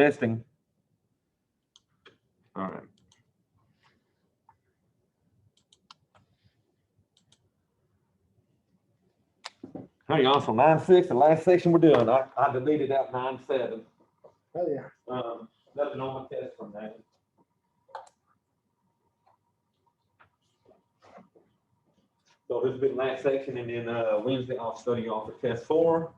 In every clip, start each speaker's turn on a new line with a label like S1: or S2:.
S1: Testing. All right. Hey, y'all, so 9.6, the last section we're doing. I deleted out 9.7.
S2: Oh, yeah.
S1: Nothing on my test from that. So this will be the last section, and then Wednesday I'll study y'all for test 4.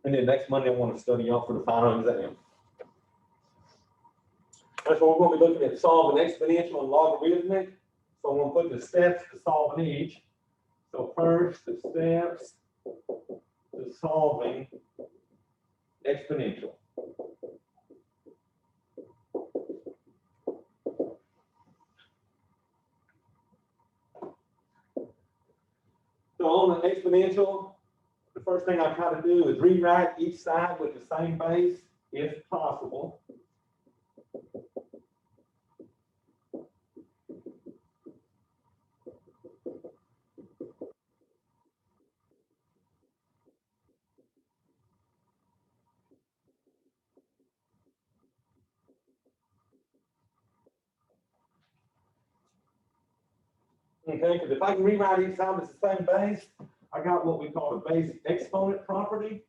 S1: And then next Monday I want to study y'all for the final exam. That's what we're going to be looking at: solving exponential and logarithmic. So I'm going to put the steps to solving each. So first, the steps to solving exponential. So on the exponential, the first thing I try to do is rewrite each side with the same base if possible. Okay, because if I can rewrite each side with the same base, I got what we call a base exponent property.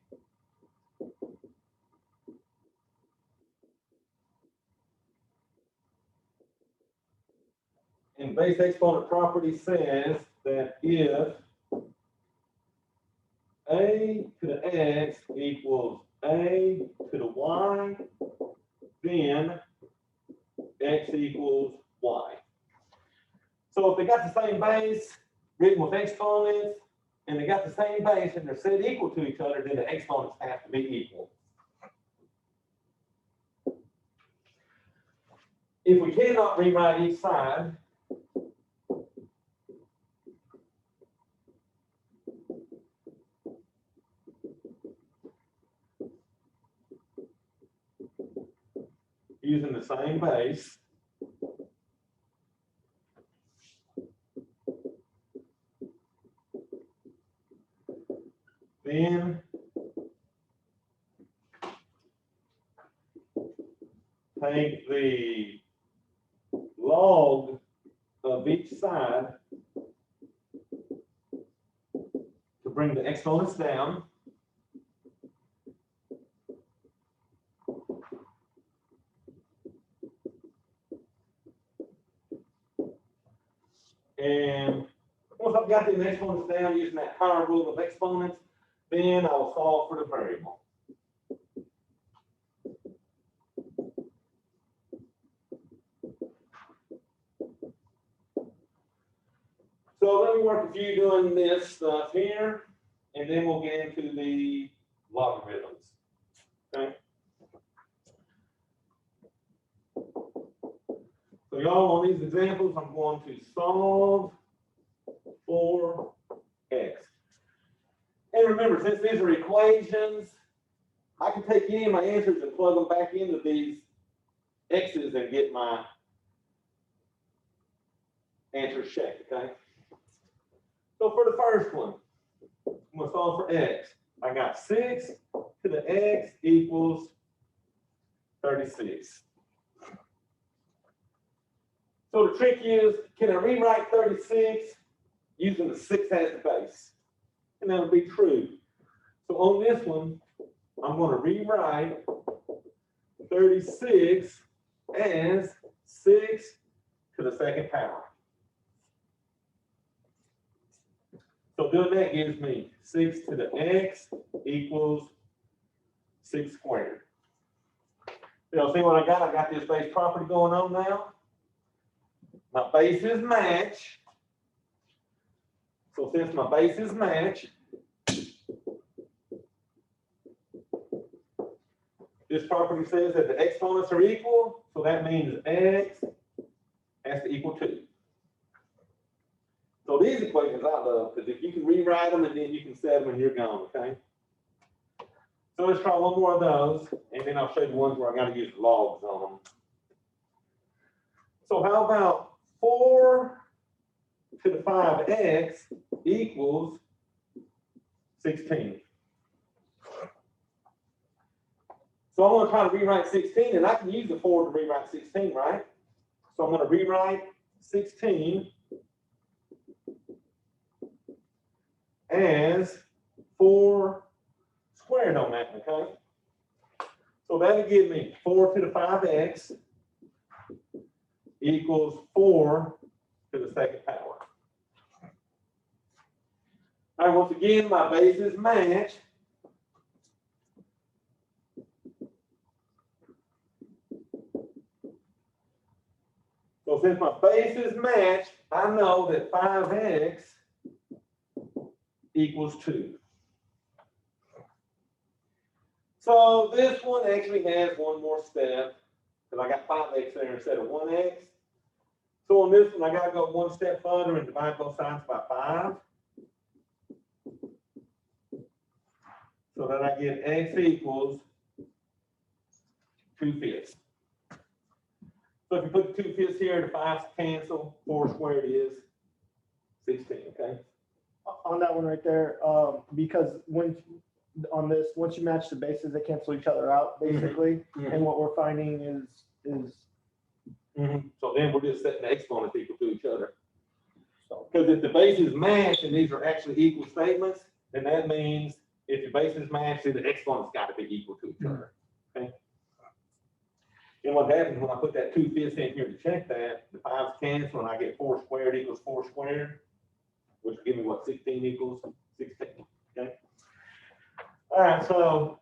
S1: And base exponent property says that if a to the x equals a to the y, then x equals y. So if they got the same base written with exponents, and they got the same base and they're set equal to each other, then the exponents have to be equal. If we cannot rewrite each side, using the same base, then take the log of each side to bring the exponents down. And once I've got the exponents down using that higher rule of exponents, then I will solve for the variable. So let me work with you doing this stuff here, and then we'll get into the logarithms. Okay. So y'all, on these examples, I'm going to solve for x. And remember, since these are equations, I can take any of my answers and plug them back into these x's and get my answers checked, okay? So for the first one, I'm going to solve for x. I got 6 to the x equals 36. So the trick is, can I rewrite 36 using the 6 as the base? And that'll be true. So on this one, I'm going to rewrite 36 as 6 to the second power. So doing that gives me 6 to the x equals 6 squared. Y'all see what I got? I got this base property going on now. My bases match. So since my bases match, this property says that the exponents are equal, so that means x has to equal 2. So these equations I love, because if you can rewrite them and then you can set them and you're gone, okay? So let's try one more of those, and then I'll show you the ones where I got to use logs on them. So how about 4 to the 5x equals 16? So I'm going to try to rewrite 16, and I can use the 4 to rewrite 16, right? So I'm going to rewrite 16 as 4 squared on that, okay? So that'll give me 4 to the 5x equals 4 to the second power. All right, once again, my bases match. So since my bases match, I know that 5x equals 2. So this one actually has one more step, because I got 5x there instead of 1x. So on this one, I got to go one step further and divide both sides by 5. So that I get x equals 2/5. So if you put the 2/5 here, the 5's cancel, 4 squared is 16, okay?
S2: On that one right there, because on this, once you match the bases, they cancel each other out, basically. And what we're finding is
S1: So then we're just setting the exponents equal to each other. Because if the bases match and these are actually equal statements, then that means if your bases match, then the exponents got to be equal to each other. Okay. And what happens when I put that 2/5 in here to check that, the 5's cancel and I get 4 squared equals 4 squared, which will give me what 16 equals 16. Okay. All right, so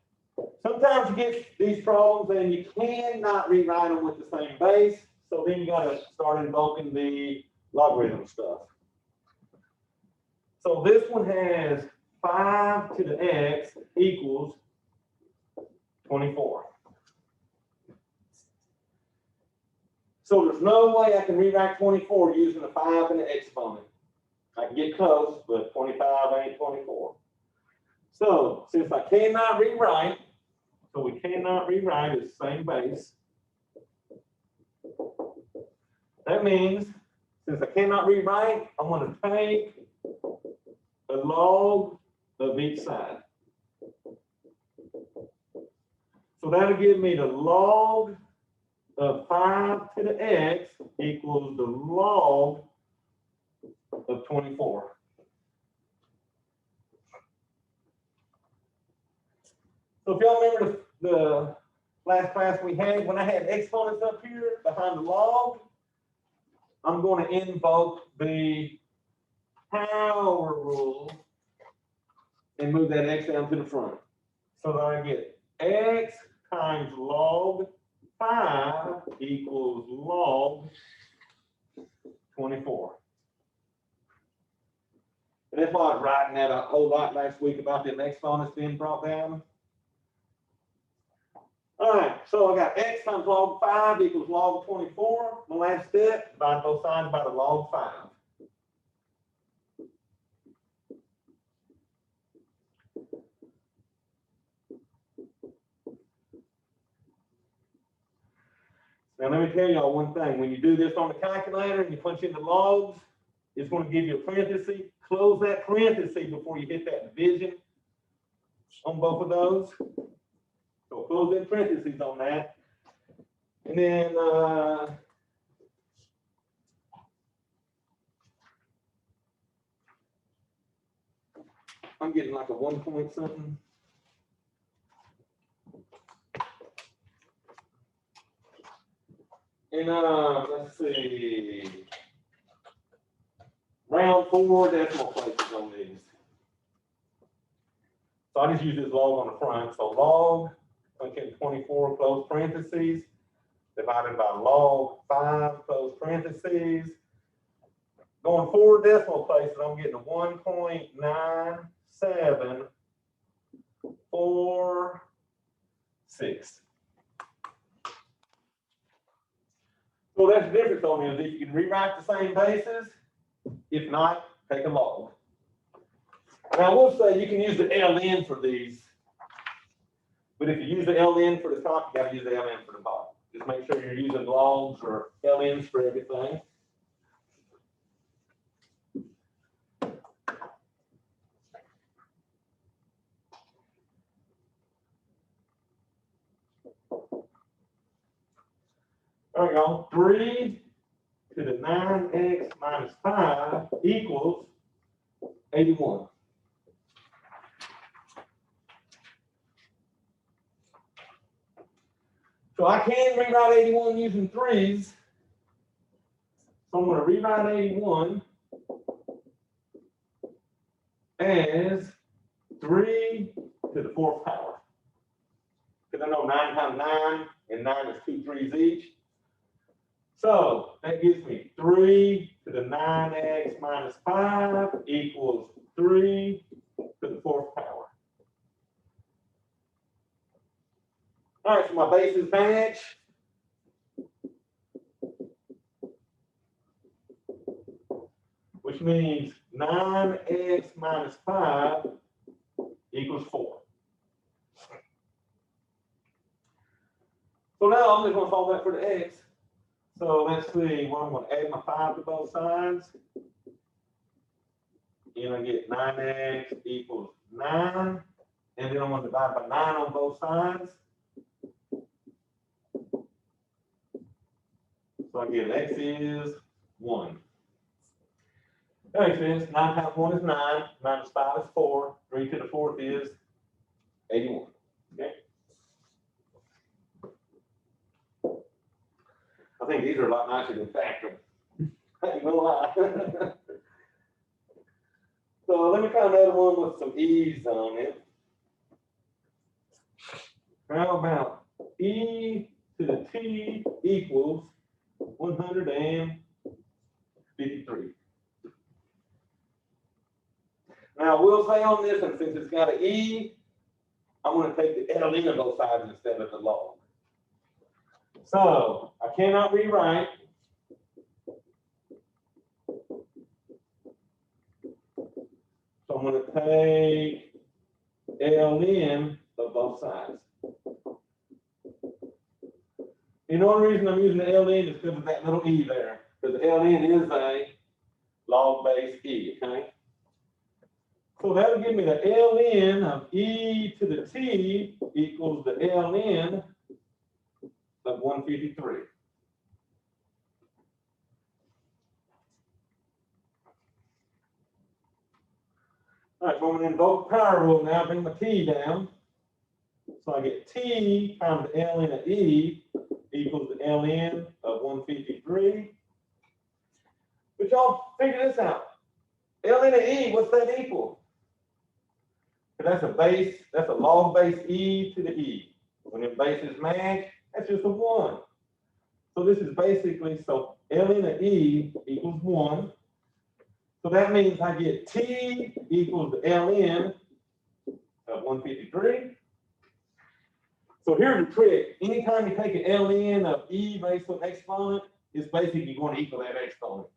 S1: sometimes you get these problems and you cannot rewrite them with the same base. So then you got to start invoking the logarithm stuff. So this one has 5 to the x equals 24. So there's no way I can rewrite 24 using a 5 and an exponent. I can get close, but 25 ain't 24. So since I cannot rewrite, so we cannot rewrite as the same base. That means since I cannot rewrite, I'm going to take a log of each side. So that'll give me the log of 5 to the x equals the log of 24. So if y'all remember the last class we had, when I had exponents up here behind the log, I'm going to invoke the power rule and move that x down to the front. So that I get x times log 5 equals log 24. And that's why I was writing that a whole lot last week about them exponents being brought down. All right, so I got x times log 5 equals log 24. My last step, divide both sides by the log 5. Now let me tell y'all one thing. When you do this on the calculator and you punch in the logs, it's going to give you a parenthesis. Close that parenthesis before you hit that division on both of those. So close in parentheses on that. And then I'm getting like a 1 point something. And let's see. Round 4 decimal places on these. So I just use this log on the front. So log, okay, 24, close parentheses, divided by log 5, close parentheses. Going 4 decimal places, I'm getting a 1.9746. So that's the difference on is if you can rewrite the same bases, if not, take a log. And I will say you can use the ln for these, but if you use the ln for the top, you got to use the ln for the bottom. Just make sure you're using logs or ln's for everything. 3 to the 9x minus 5 equals 81. So I can rewrite 81 using 3's. So I'm going to rewrite 81 as 3 to the 4th power. Because I know 9 times 9 and 9 is 2 3's each. So that gives me 3 to the 9x minus 5 equals 3 to the 4th power. All right, so my bases match. Which means 9x minus 5 equals 4. So now I'm just going to solve that for the x. So let's see, well, I'm going to add my 5 to both sides. And I get 9x equals 9. And then I'm going to divide by 9 on both sides. So I get x is 1. That makes sense. 9 times 1 is 9. Minus 5 is 4. 3 to the 4th is 81. Okay. I think these are a lot nicer than factoring. I ain't gonna lie. So let me try another one with some e's on it. How about e to the t equals 153. Now, we'll say on this one, since it's got an e, I'm going to take the ln of both sides instead of the log. So I cannot rewrite. So I'm going to take ln of both sides. And the only reason I'm using the ln is because of that little e there. Because the ln is a log base e, okay? So that'll give me the ln of e to the t equals the ln of 153. All right, so I'm going to invoke the power rule now, bring my t down. So I get t times the ln of e equals the ln of 153. But y'all figure this out. ln of e, what's that equal? That's a base, that's a log base e to the e. When the bases match, that's just a 1. So this is basically, so ln of e equals 1. So that means I get t equals the ln of 153. So here's the trick. Anytime you take an ln of e raised to an exponent, it's basically going to equal that exponent.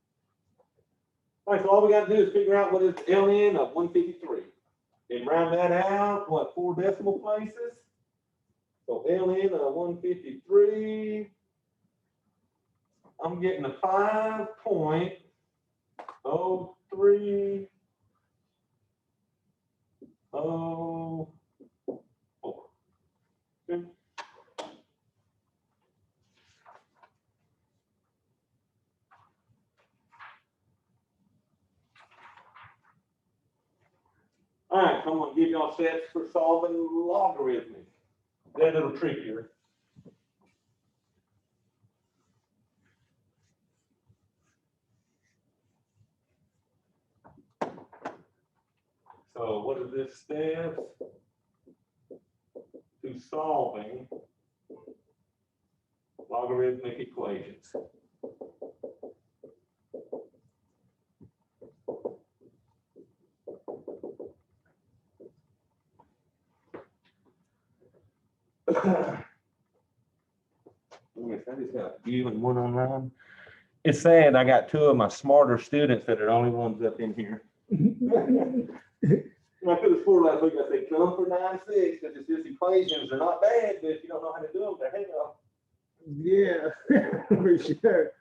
S1: All right, so all we got to do is figure out what is the ln of 153. And round that out, what, 4 decimal places? So ln of 153, I'm getting a 5.0304. Okay. All right, so I'm going to give y'all sets for solving logarithmic. They're a little trickier. So what are the steps to solving logarithmic equations? I just got you and one online. It's sad I got 2 of my smarter students that are the only ones up in here. I could have swore last week I said come for 9-6 because it's just equations. They're not bad, but if you don't know how to do them, they're hell.
S2: Yeah, for sure.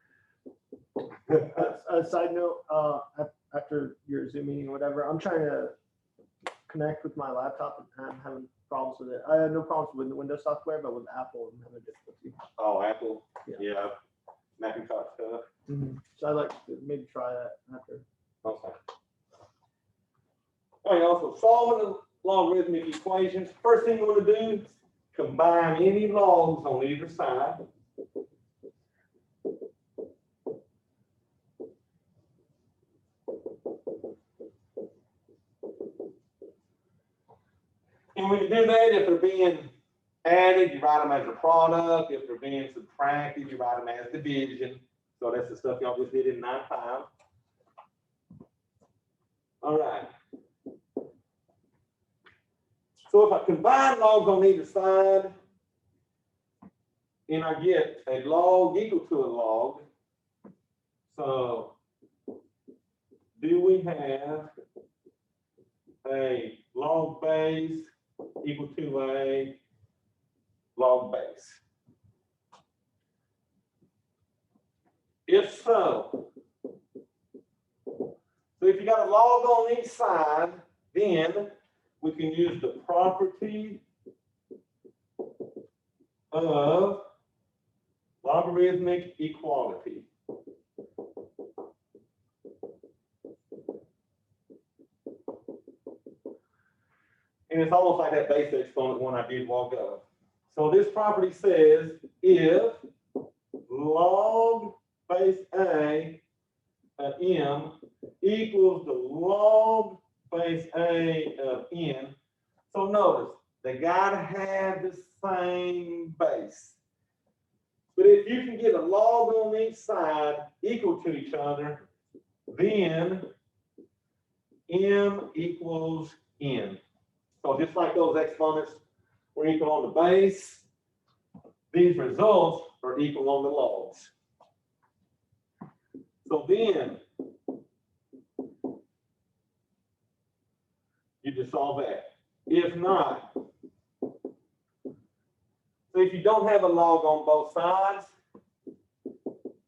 S2: A side note, after your Zoom meeting or whatever, I'm trying to connect with my laptop and I'm having problems with it. I had no problems with the Windows software, but with Apple, I'm having difficulty.
S1: Oh, Apple?
S2: Yeah.
S1: Yeah. Macintosh stuff.
S2: So I'd like to maybe try that after.
S1: Okay. All right, also solving the logarithmic equations. First thing you want to do is combine any logs on either side. And when you do that, if they're being added, you write them as a product. If they're being subtracted, you write them as division. So that's the stuff y'all just did in 9-5. All right. So if I combine logs on either side, and I get a log equal to a log, so do we have a log base equal to a log base? If so, if you got a log on each side, then we can use the property of logarithmic equality. And it's almost like that base exponent one I did walk up. So this property says if log base A of m equals the log base A of n. So notice, they gotta have the same base. But if you can get a log on each side equal to each other, then m equals n. So just like those exponents were equal on the base, these results are equal on the logs. So then you just solve that. If not, so if you don't have a log on both sides,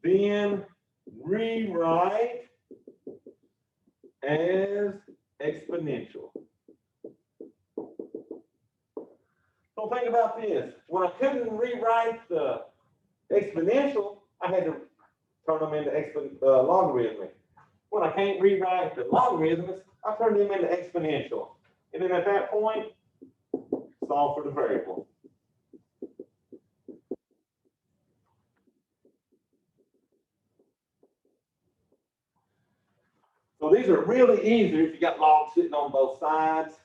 S1: then rewrite as exponential. So think about this. When I couldn't rewrite the exponential, I had to turn them into logarithmic. When I can't rewrite the logarithms, I turn them into exponential. And then at that point, solve for the variable. So these are really easy if you got logs sitting on both sides.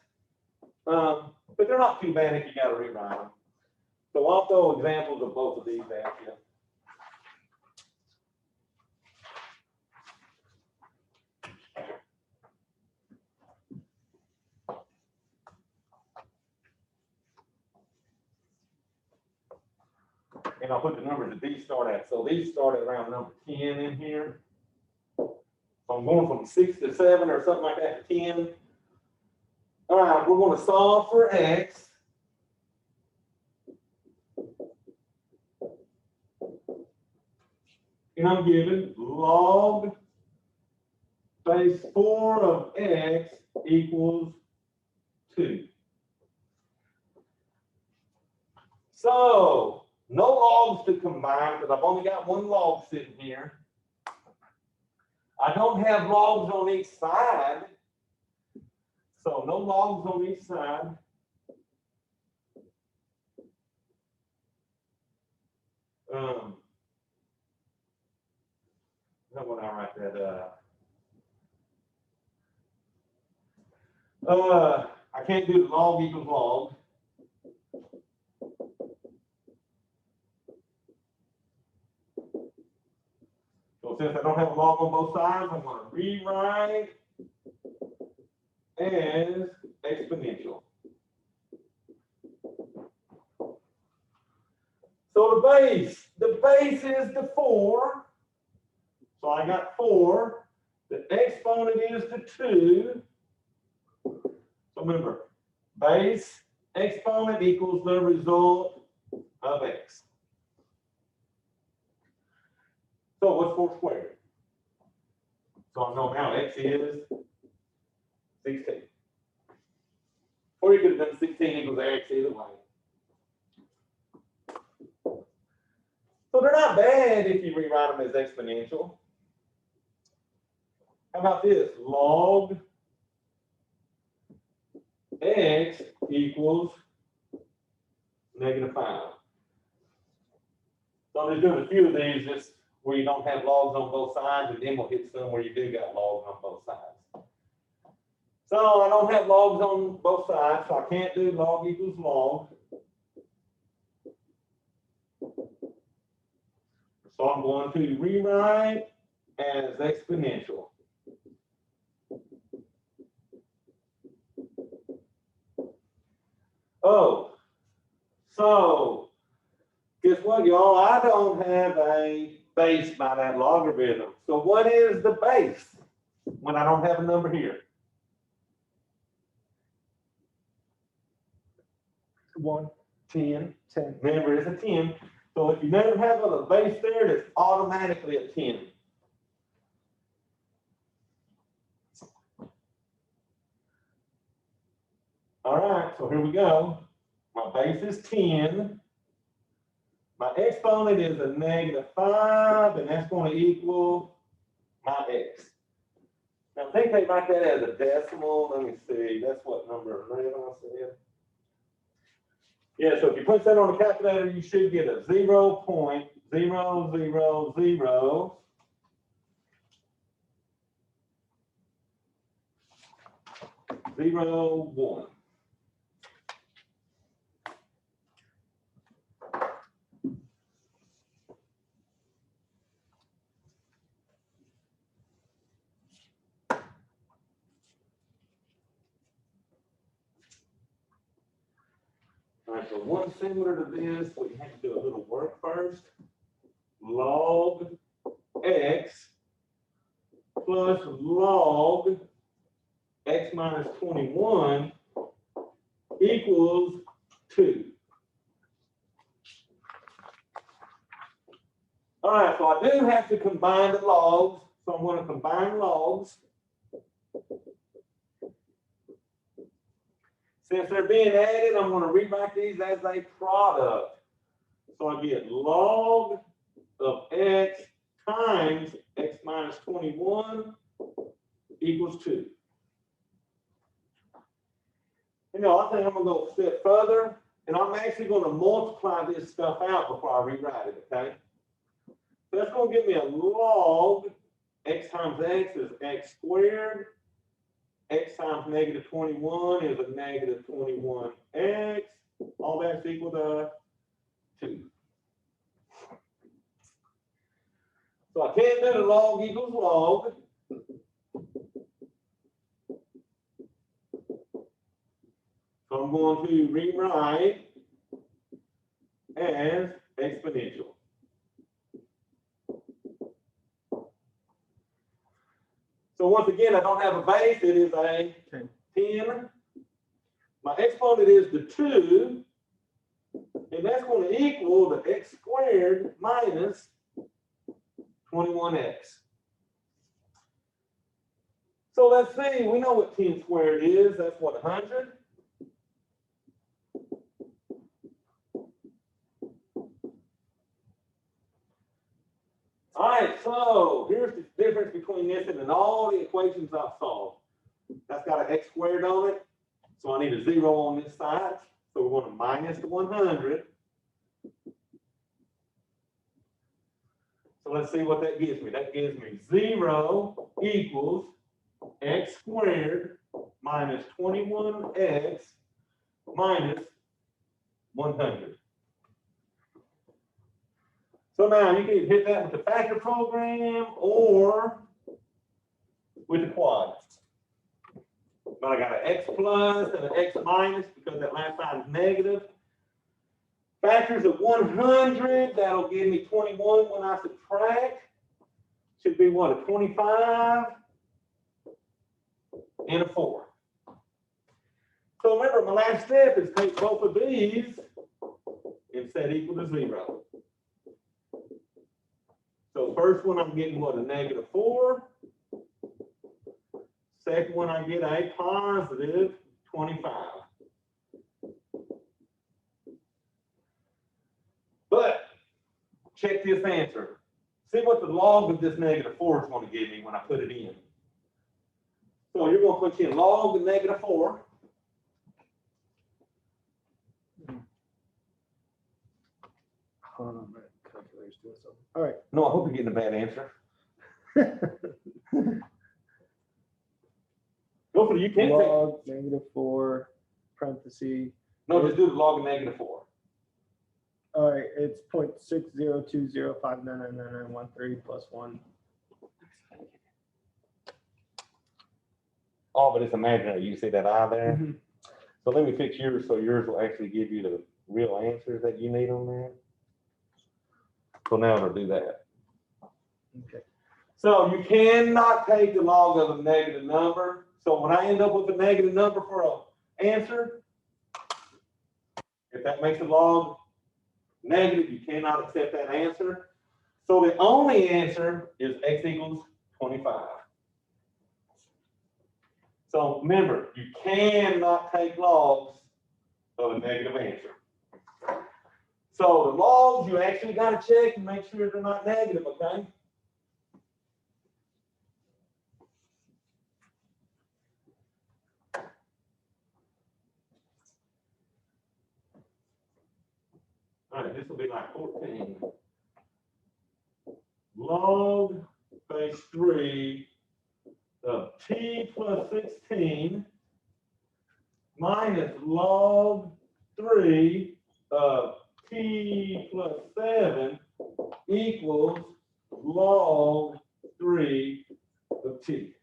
S1: But they're not too bad if you got to rewrite them. So I'll throw examples of both of these at you. And I'll put the numbers that these start at. So these start at around number 10 in here. So I'm going from 6 to 7 or something like that to 10. All right, we're going to solve for x. And I'm given log base 4 of x equals 2. So no logs to combine because I've only got one log sitting here. I don't have logs on each side. So no logs on each side. How would I write that up? I can't do the log equals log. So since I don't have a log on both sides, I'm going to rewrite as exponential. So the base is the 4. So I got 4. The exponent is the 2. So remember, base exponent equals the result of x. So what's 4 squared? So I know now x is 16. Or you could have done 16 equals x either way. So they're not bad if you rewrite them as exponential. How about this? Log x equals -5. So I'm just doing a few of these just where you don't have logs on both sides, and then we'll hit some where you do got logs on both sides. So I don't have logs on both sides, so I can't do log equals log. So I'm going to rewrite as exponential. Oh, so guess what, y'all? I don't have a base by that logarithm. So what is the base when I don't have a number here?
S2: 1,
S1: 10.
S2: 10.
S1: Remember, it's a 10. So if you never have a base there, it's automatically a 10. All right, so here we go. My base is 10. My exponent is a -5, and that's going to equal my x. Now, I think they write that as a decimal. Let me see. That's what number 11 I said. Yeah, so if you punch that on the calculator, you should get a 0.00001. All right, so one similar to this, we have to do a little work first. Log x plus log x minus 21 equals 2. All right, so I do have to combine the logs. So I'm going to combine logs. Since they're being added, I'm going to rewrite these as a product. So I get log of x times x minus 21 equals 2. You know, I think I'm going to go a step further, and I'm actually going to multiply this stuff out before I rewrite it, okay? So that's going to give me a log x times x is x squared. X times -21 is a -21x. All that's equal to 2. So I can't do the log equals log. So I'm going to rewrite as exponential. So once again, I don't have a base. It is a 10. My exponent is the 2. And that's going to equal the x squared minus 21x. So let's see. We know what 10 squared is. That's what, 100? All right, so here's the difference between this and all the equations I've solved. That's got an x squared on it, so I need a 0 on this side. So we're going to minus the 100. So let's see what that gives me. That gives me 0 equals x squared minus 21x minus 100. So now you can hit that with the factor program or with the quad. But I got an x plus and an x minus because that last side is negative. Factors of 100, that'll give me 21 when I subtract. Should be what, a 25 and a 4. So remember, my last step is take both of these and set equal to 0. So first one, I'm getting what, a -4. Second one, I get a positive 25. But check this answer. See what the log of this -4 is going to give me when I put it in. So you're going to put in log of -4.
S2: Hold on, my calculator's doing something. All right.
S1: No, I hope you're getting a bad answer. Go for it. You can't take.
S2: Log -4 parenthesis.
S1: No, just do the log of -4.
S2: All right, it's 0.6020599913 plus 1.
S1: Oh, but it's imaginary. You see that eye there?
S2: Mhm.
S1: So let me fix yours so yours will actually give you the real answers that you need on there. So now it'll do that.
S2: Okay.
S1: So you cannot take the log of a negative number. So when I end up with a negative number for an answer, if that makes a log negative, you cannot accept that answer. So the only answer is x equals 25. So remember, you cannot take logs of a negative answer. So the logs, you actually got to check and make sure they're not negative, okay? All right, this will be like 14. Log base 3 of t plus 16 minus log 3 of t plus 7 equals log 3 of t.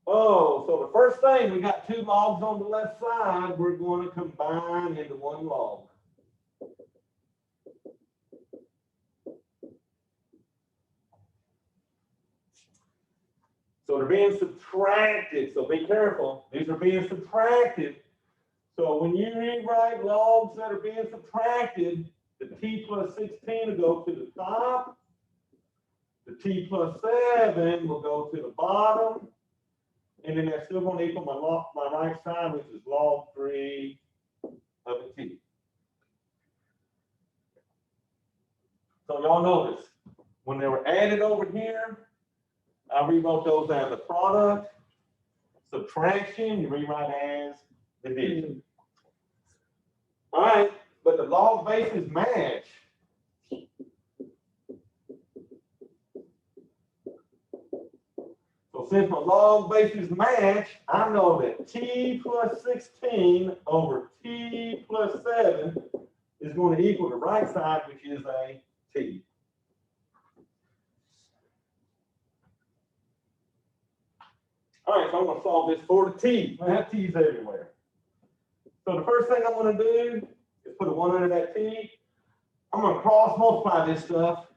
S1: Oh, so the first thing, we got two logs on the left side, we're going to combine into one log. So they're being subtracted, so be careful. These are being subtracted. So when you rewrite logs that are being subtracted, the t plus 16 will go to the top. The t plus 7 will go to the bottom. And then that's still going to equal my right side, which is log 3 of a t. So y'all notice, when they were added over here, I rewrote those as a product. Subtraction, you rewrite as division. All right, but the log bases match. So since my log bases match, I know that t plus 16 over t plus 7 is going to equal the right side, which is a t. All right, so I'm going to solve this for the t. I have t's everywhere. So the first thing I'm going to do is put a 1 under that t. I'm going to cross multiply this stuff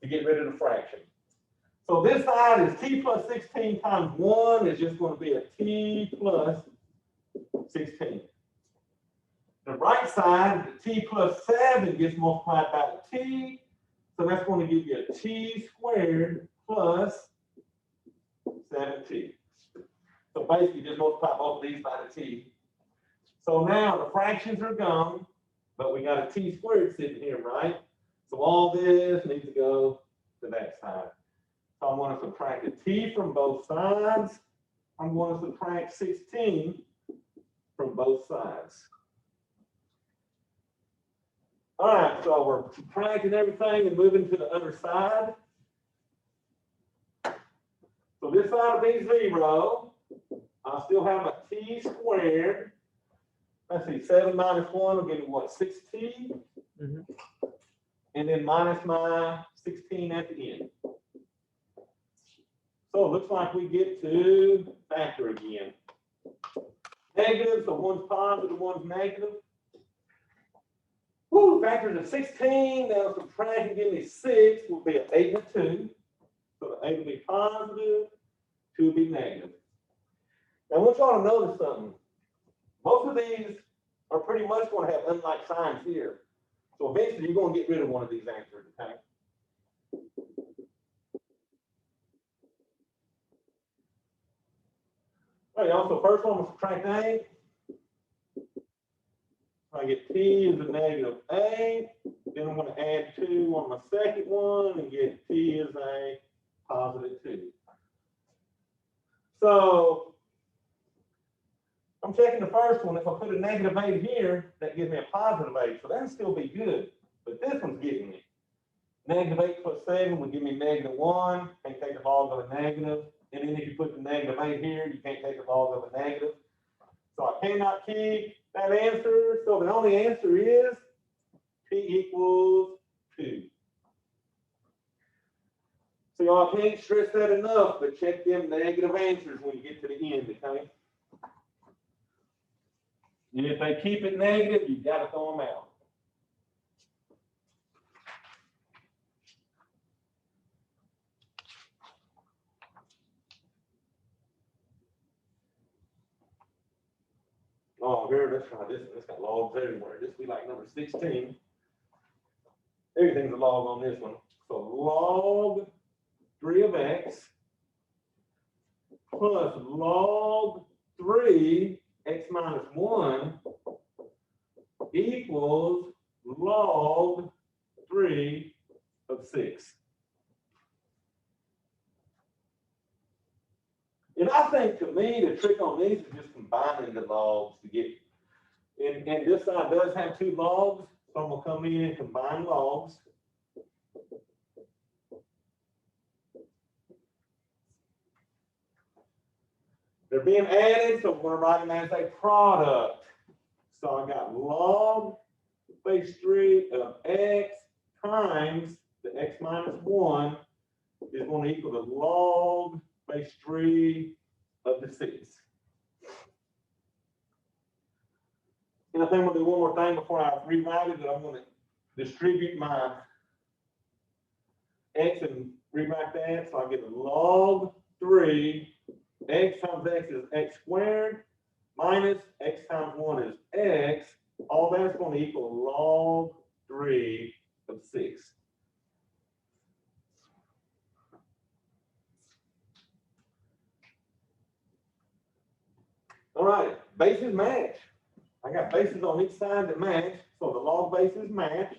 S1: to get rid of the fraction. So this side is t plus 16 times 1 is just going to be a t plus 16. The right side, the t plus 7 gets multiplied by the t. So that's going to give you a t squared plus 7t. So basically just multiply both of these by the t. So now the fractions are gone, but we got a t squared sitting here, right? So all this needs to go to that side. So I'm going to subtract a t from both sides. I'm going to subtract 16 from both sides. All right, so we're subtracting everything and moving to the other side. So this side will be 0. I still have a t squared. Let's see, 7 minus 1 will give me what, 6t?
S2: Mm-hmm.
S1: And then minus my 16 at the end. So it looks like we get to factor again. Negative, so one's positive, one's negative. Woo, factors of 16, now subtract and give me 6 will be an 8 and a 2. So the 8 will be positive, 2 will be negative. Now I want y'all to notice something. Most of these are pretty much going to have unlike signs here. So eventually you're going to get rid of one of these answers, okay? All right, y'all, so first one was subtract 8. I I get t is a negative a. Then I'm going to add 2 on my second one and get t is a positive 2. So I'm checking the first one. If I put a negative 8 here, that gives me a positive 8. So that'll still be good. But this one's getting me. Negative 8 plus 7 would give me negative 1. Can't take the log of a negative. And then if you put the negative 8 here, you can't take the log of a negative. So I cannot keep that answer. So the only answer is t equals 2. So y'all can't stress that enough, but check them negative answers when you get to the end, okay? And if they keep it negative, you've got to throw them out. Oh, here, let's try this. It's got logs everywhere. This will be like number 16. Everything's a log on this one. So log 3 of x plus log 3 x minus 1 equals log 3 of 6. And I think, to me, the trick on these is just combining the logs to get, and this side does have 2 logs, so I'm going to come in and combine logs. They're being added, so we're going to write them as a product. So I got log base 3 of x times the x minus 1 is going to equal the log base 3 of the 6. And I think I'm going to do one more thing before I rewrite it, that I'm going to distribute my x and rewrite that. So I get a log 3, x times x is x squared, minus x times 1 is x. All that's going to equal log 3 of 6. All right, bases match. I got bases on each side that match, so the log bases match.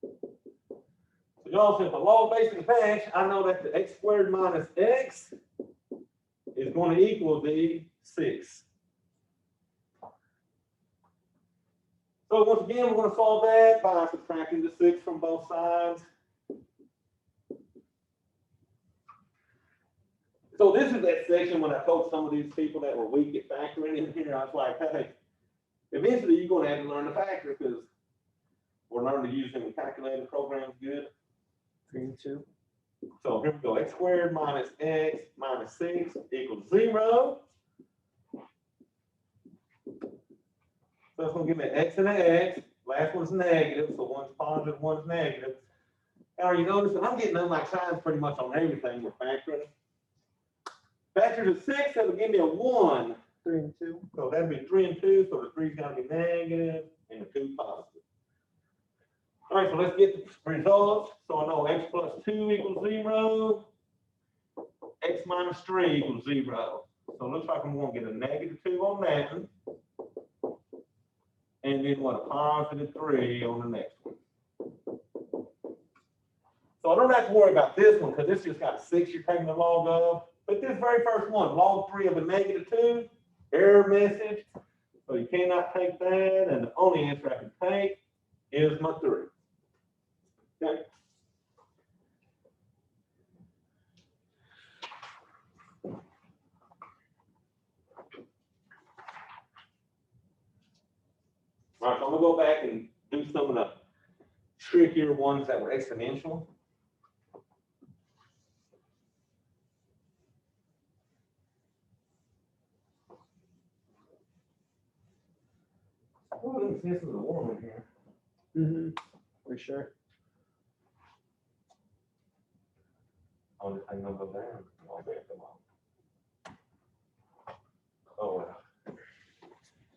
S1: So y'all, since the log bases match, I know that the x squared minus x is going to equal the 6. So once again, we're going to solve that by subtracting the 6 from both sides. So this is that section when I told some of these people that were weak at factoring in here, I was like, hey, eventually you're going to have to learn to factor because we're learning to use them calculator programs good.
S2: 3 and 2.
S1: So here we go, x squared minus x minus 6 equals 0. So it's going to give me an x and an x. Last one's negative, so one's positive, one's negative. Now you notice that I'm getting unlike signs pretty much on everything with factoring. Factor to 6, that'll give me a 1.
S2: 3 and 2.
S1: So that'd be 3 and 2, so the 3's got to be negative and the 2 positive. All right, so let's get the results. So I know x plus 2 equals 0, x minus 3 equals 0. So it looks like I'm going to get a negative 2 on that one, and then what, a positive 3 on the next one. So I don't have to worry about this one because this just got a 6 you're taking the log of. But this very first one, log 3 of a negative 2, error message. So you cannot take that, and the only answer I can take is my 3. Okay. All right, so I'm going to go back and do some of the trickier ones that were exponential. Oh, this is a warm in here.
S2: Mm-hmm. For sure.
S1: Oh, this thing don't go down. Oh, man, come on. Oh, well.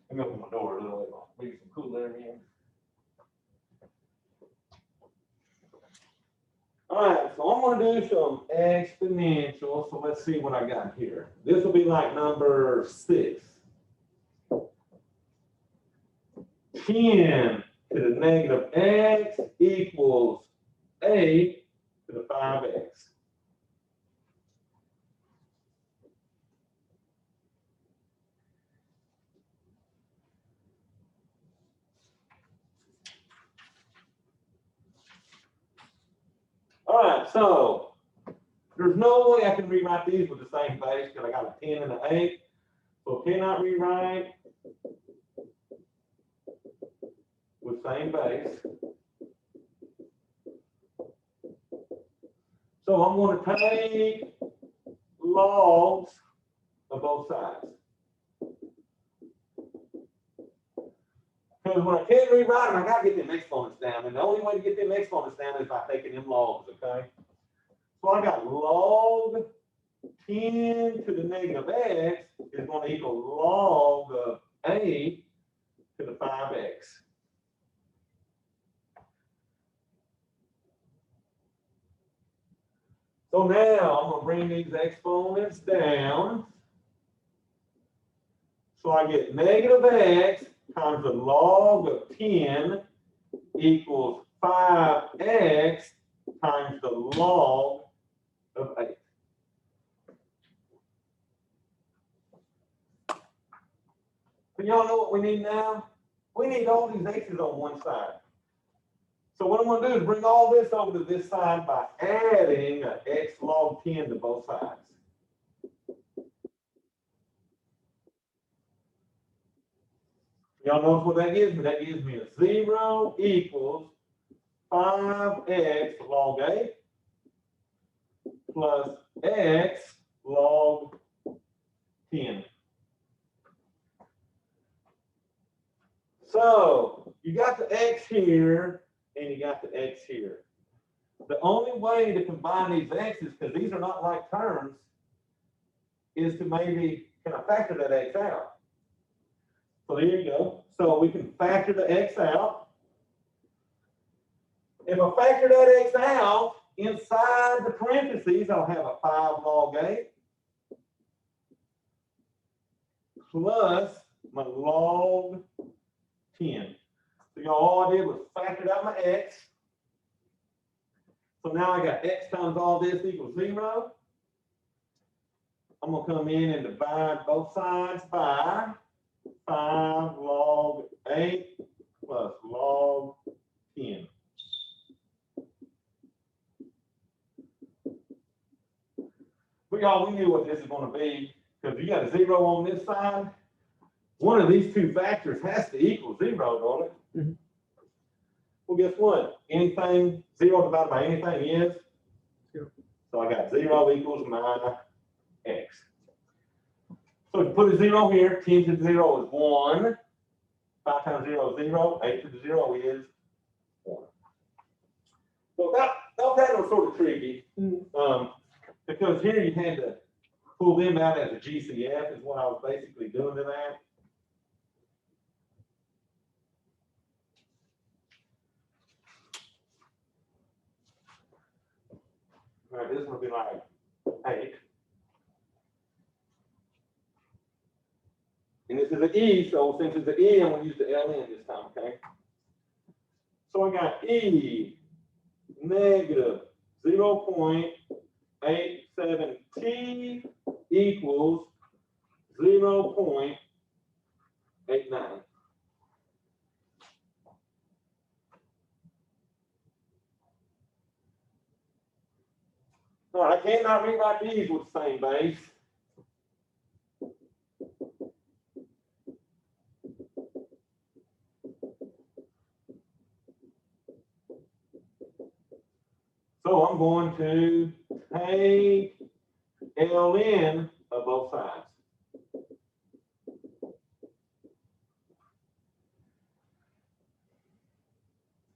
S1: Let me open my door a little bit. Maybe some cool air in. All right, so I'm going to do some exponential. So let's see what I got here. This will be like number 6. 10 to the negative x equals a to the 5x. All right, so there's no way I can rewrite these with the same base because I got a 10 and an 8. So cannot rewrite with same base. So I'm going to take logs of both sides. Because when I can't rewrite them, I got to get them exponents down. And the only way to get them exponents down is by taking them logs, okay? So I got log 10 to the negative x is going to equal log of a to the 5x. So now I'm going to bring these exponents down. So I get negative x times the log of 10 equals 5x times the log of 8. So y'all know what we need now? We need all these x's on one side. So what I'm going to do is bring all this over to this side by adding an x log 10 to both sides. Y'all know what that gives me? That gives me a 0 equals 5x log 8 plus x log 10. So you got the x here and you got the x here. The only way to combine these x's, because these are not like terms, is to maybe, can I factor that x out? So there you go. So we can factor the x out. If I factor that x out, inside the parentheses, I'll have a 5 log 8 plus my log 10. So y'all, all I did was factor out my x. So now I got x times all this equals 0. I'm going to come in and divide both sides by 5 log 8 plus log 10. We knew what this is going to be because you got a 0 on this side. One of these two factors has to equal 0, don't it? Mm-hmm. Well, guess what? Anything, 0 divided by anything is 0. So I got 0 equals my x. So to put a 0 here, 10 to the 0 is 1. 5 times 0 is 0. 8 to the 0 is 1. So that was sort of tricky. Because here you had to pull them out as a GCF is what I was basically doing to that. All right, this will be like 8. And this is an E, so since it's an E, I'm going to use the LN this time, okay? So I got E negative 0.87T equals 0.89. All right, I cannot rewrite these with the same base. So I'm going to take LN of both sides.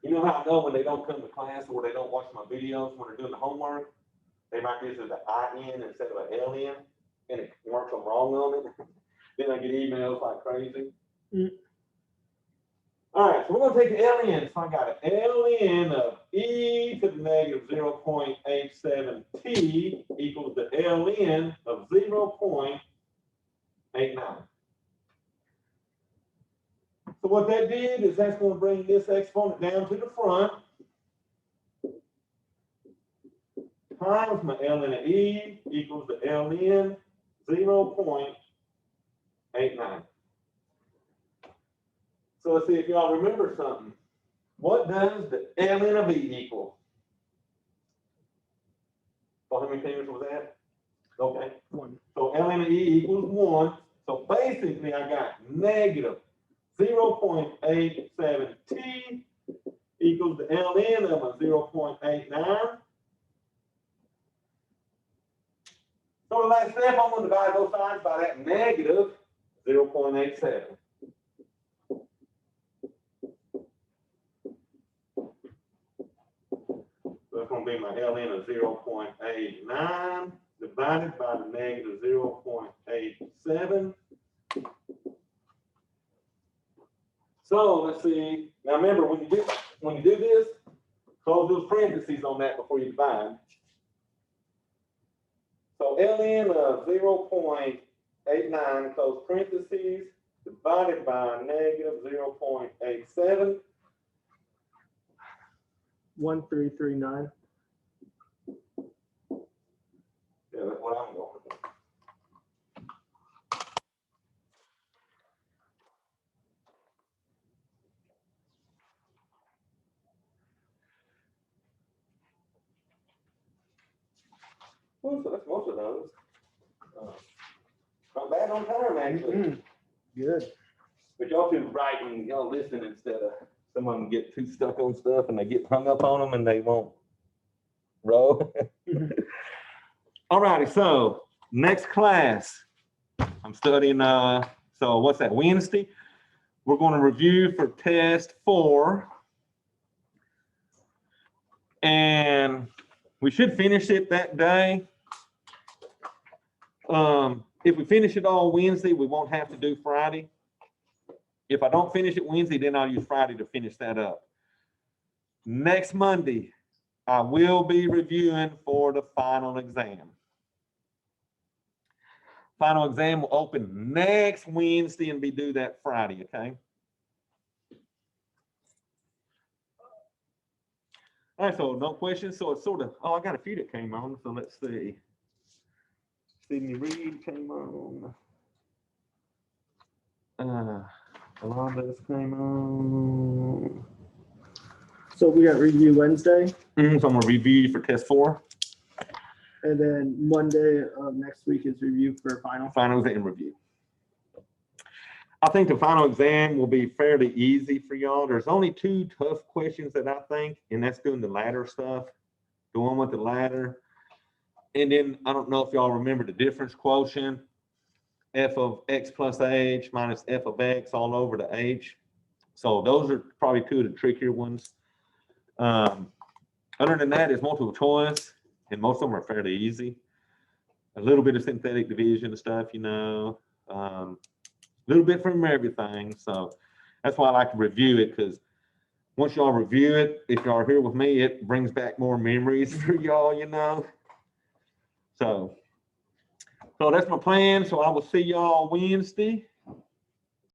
S1: You know how I know when they don't come to class or they don't watch my videos when they're doing the homework? They write this as an IN instead of an LN, and it marks them wrong on it. Then I get emails like crazy. All right, so we're going to take the LN. So I got an LN of E to the negative 0.87T equals the LN of 0.89. So what that did is that's going to bring this exponent down to the front times my ln of e equals the ln 0.89. So let's see if y'all remember something. What does the ln of e equal? So how many fingers was that? Okay.
S2: 1.
S1: So ln of e equals 1. So basically I got negative 0.87t equals the ln of a 0.89. So the last step, I'm going to divide both sides by that negative 0.87. So that's going to be my ln of 0.89 divided by the negative 0.87. So let's see. Now remember, when you do this, close those parentheses on that before you divide. So ln of 0.89 close parentheses divided by negative 0.87.
S2: 1339.
S1: Yeah, that's what I'm going with. Well, so that's most of those. Not bad on time, actually.
S2: Good.
S1: But y'all two writing, y'all listen instead of some of them get too stuck on stuff and they get hung up on them and they won't row. All righty, so next class, I'm studying, so what's that, Wednesday? We're going to review for test 4. And we should finish it that day. If we finish it all Wednesday, we won't have to do Friday. If I don't finish it Wednesday, then I'll use Friday to finish that up. Next Monday, I will be reviewing for the final exam. Final exam will open next Wednesday and be due that Friday, okay? All right, so no questions. So it's sort of, oh, I got a few that came on, so let's see. Sydney Reed came on. Alonda's came on.
S2: So we got review Wednesday,
S1: So I'm gonna review for test 4.
S2: and then Monday of next week is review for final.
S1: Final exam review. I think the final exam will be fairly easy for y'all. There's only 2 tough questions that I think, and that's doing the ladder stuff, the one with the ladder. And then I don't know if y'all remember the difference quotient, f of x plus h minus f of x all over the h. So those are probably 2 of the trickier ones. Other than that, it's multiple choice, and most of them are fairly easy. A little bit of synthetic division and stuff, you know. A little bit from everything. So that's why I like to review it, because once y'all review it, if y'all are here with me, it brings back more memories for y'all, you know. So that's my plan. So I will see y'all Wednesday,